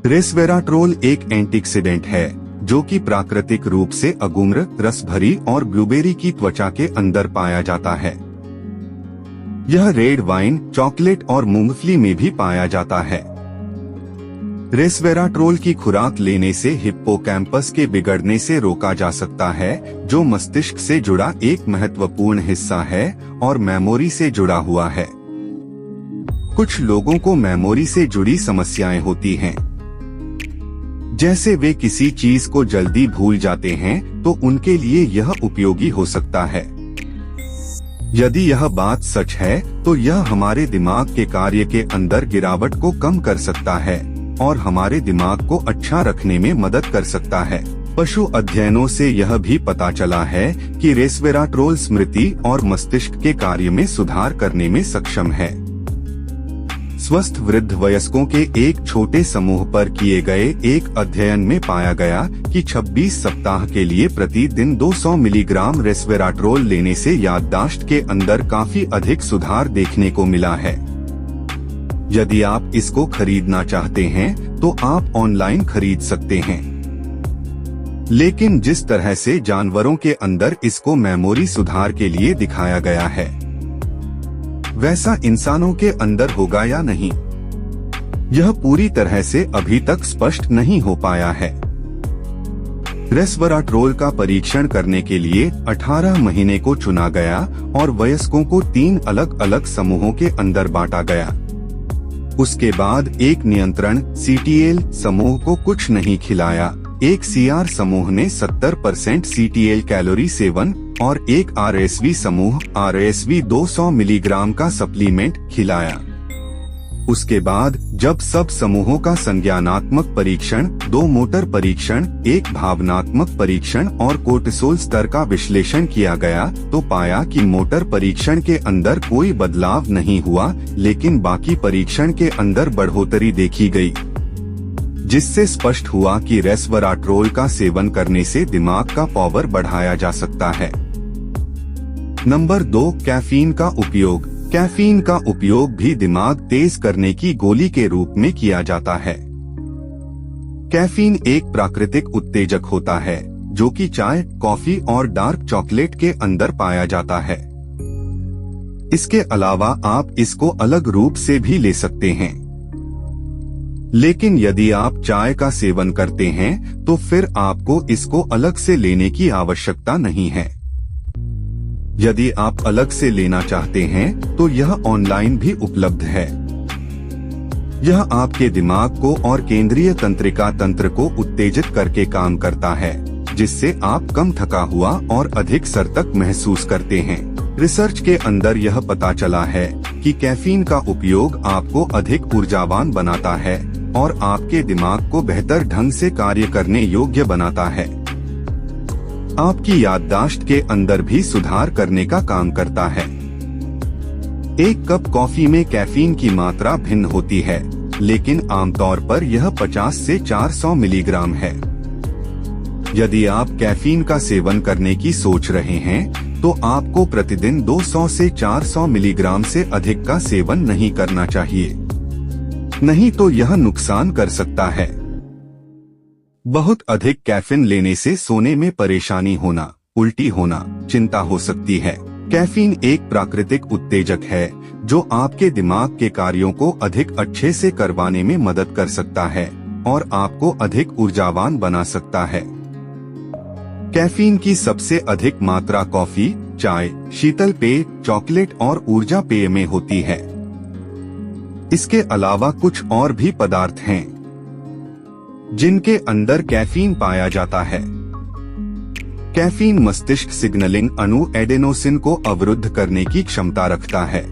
Resveratrol एक antioxidant है जो कि प्राकृतिक रूप से अगुम्र, रस भरी और ब्लूबेरी की त्वचा के अंदर पाया जाता है। यह रेड वाइन, चॉकलेट और मूंगफली में भी पाया जाता है। रेस्वेराट्रोल की खुराक लेने से हिप्पोकैम्पस के बिगड़ने से रोका जा सकता है, जो मस्तिष्क से जुड़ा एक महत्वपूर्ण हिस्सा है और मेमोरी से जुड़ा हुआ है। कुछ लोगों को मेमोरी से जुड़ी समस्याएं होती हैं, जैसे वे किसी चीज को जल्दी भूल जाते हैं, तो उनके लिए यह उपयोगी हो सकता है। यदि यह बात सच है, तो यह हमारे दिमाग के कार्य के अंदर गिरावट को कम कर सकता है और हमारे दिमाग को अच्छा रखने में मदद कर सकता है। पशु अध्ययनों से यह भी पता चला है कि रेस्वेराट्रोल स्मृति और मस्तिष्क के कार्य में सुधार करने में सक्षम है। स्वस्थ वृद्ध वयस्कों के एक छोटे समूह पर किए गए एक अध्ययन में पाया गया कि 26 सप्ताह के लिए प्रतिदिन 200 मिलीग्राम रेस्वेराट्रोल लेने से याददाश्त के अंदर काफी अधिक सुधार देखने को मिला है। यदि आप इसको खरीदना चाहते हैं तो आप ऑनलाइन खरीद सकते हैं, लेकिन जिस तरह से जानवरों के अंदर इसको मेमोरी सुधार के लिए दिखाया गया है, वैसा इंसानों के अंदर होगा या नहीं, यह पूरी तरह से अभी तक स्पष्ट नहीं हो पाया है। रेस्वेराट्रोल का परीक्षण करने के लिए 18 महीने को चुना गया और वयस्कों को 3 अलग अलग समूहों के अंदर बांटा गया। उसके बाद एक नियंत्रण CTL समूह को कुछ नहीं खिलाया, एक CR समूह ने 70% CTL कैलोरी सेवन और एक RSV समूह RSV 200 मिलीग्राम का सप्लीमेंट खिलाया। उसके बाद जब सब समूहों का संज्ञानात्मक परीक्षण, 2 मोटर परीक्षण, एक भावनात्मक परीक्षण और कोर्टिसोल स्तर का विश्लेषण किया गया, तो पाया कि मोटर परीक्षण के अंदर कोई बदलाव नहीं हुआ, लेकिन बाकी परीक्षण के अंदर बढ़ोतरी देखी गई, जिससे स्पष्ट हुआ कि रेस्वेराट्रोल का सेवन करने से दिमाग का पावर बढ़ाया जा सकता है। नंबर 2, कैफीन का उपयोग। कैफीन का उपयोग भी दिमाग तेज करने की गोली के रूप में किया जाता है। कैफीन एक प्राकृतिक उत्तेजक होता है जो कि चाय, कॉफी और डार्क चॉकलेट के अंदर पाया जाता है। इसके अलावा आप इसको अलग रूप से भी ले सकते हैं, लेकिन यदि आप चाय का सेवन करते हैं तो फिर आपको इसको अलग से लेने की आवश्यकता नहीं है। यदि आप अलग से लेना चाहते हैं तो यह ऑनलाइन भी उपलब्ध है। यह आपके दिमाग को और केंद्रीय तंत्रिका तंत्र को उत्तेजित करके काम करता है, जिससे आप कम थका हुआ और अधिक सतर्क महसूस करते हैं। रिसर्च के अंदर यह पता चला है कि कैफीन का उपयोग आपको अधिक ऊर्जावान बनाता है और आपके दिमाग को बेहतर ढंग से कार्य करने योग्य बनाता है। आपकी याददाश्त के अंदर भी सुधार करने का काम करता है। एक कप कॉफी में कैफीन की मात्रा भिन्न होती है, लेकिन आमतौर पर यह 50 से 400 मिलीग्राम है। यदि आप कैफीन का सेवन करने की सोच रहे हैं, तो आपको प्रतिदिन 200 से 400 मिलीग्राम से अधिक का सेवन नहीं करना चाहिए, नहीं तो यह नुकसान कर सकता है। बहुत अधिक कैफीन लेने से सोने में परेशानी होना, उल्टी होना, चिंता हो सकती है। कैफीन एक प्राकृतिक उत्तेजक है जो आपके दिमाग के कार्यों को अधिक अच्छे से करवाने में मदद कर सकता है और आपको अधिक ऊर्जावान बना सकता है। कैफीन की सबसे अधिक मात्रा कॉफी, चाय, शीतल पेय, चॉकलेट और ऊर्जा पेय में होती है। इसके अलावा कुछ और भी पदार्थ हैं जिनके अंदर कैफीन पाया जाता है। कैफीन मस्तिष्क सिग्नलिंग अणु एडेनोसिन को अवरुद्ध करने की क्षमता रखता है।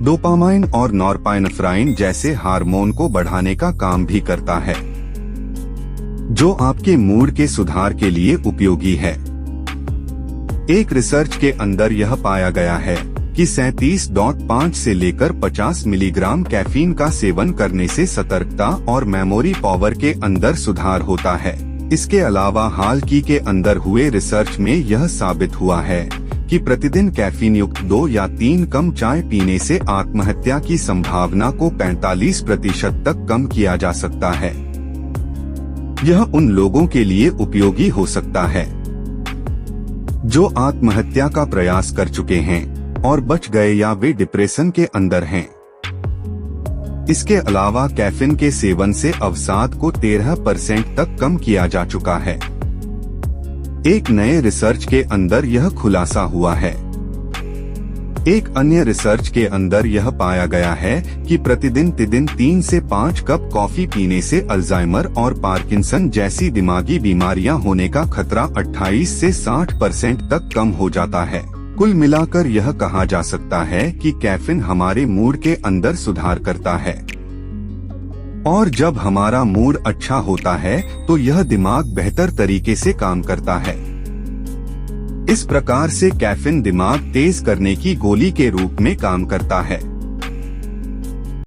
डोपामाइन और नॉरपेनेफ्राइन जैसे हार्मोन को बढ़ाने का काम भी करता है, जो आपके मूड के सुधार के लिए उपयोगी है। एक रिसर्च के अंदर यह पाया गया है कि 37.5 से लेकर 50 मिलीग्राम कैफीन का सेवन करने से सतर्कता और मेमोरी पावर के अंदर सुधार होता है। इसके अलावा हाल ही के अंदर हुए रिसर्च में यह साबित हुआ है कि प्रतिदिन कैफीन युक्त 2 या 3 कम चाय पीने से आत्महत्या की संभावना को 45% तक कम किया जा सकता है। यह उन लोगों के लिए उपयोगी हो सकता है जो आत्महत्या का प्रयास कर चुके हैं और बच गए या वे डिप्रेशन के अंदर हैं। इसके अलावा कैफीन के सेवन से अवसाद को 13% तक कम किया जा चुका है। एक नए रिसर्च के अंदर यह खुलासा हुआ है। एक अन्य रिसर्च के अंदर यह पाया गया है कि प्रतिदिन 3 से 5 कप कॉफी पीने से अल्जाइमर और पार्किंसन जैसी दिमागी बीमारियां होने का खतरा 28 से 60% तक कम हो जाता है। कुल मिलाकर यह कहा जा सकता है कि कैफीन हमारे मूड के अंदर सुधार करता है, और जब हमारा मूड अच्छा होता है तो यह दिमाग बेहतर तरीके से काम करता है। इस प्रकार से कैफीन दिमाग तेज करने की गोली के रूप में काम करता है।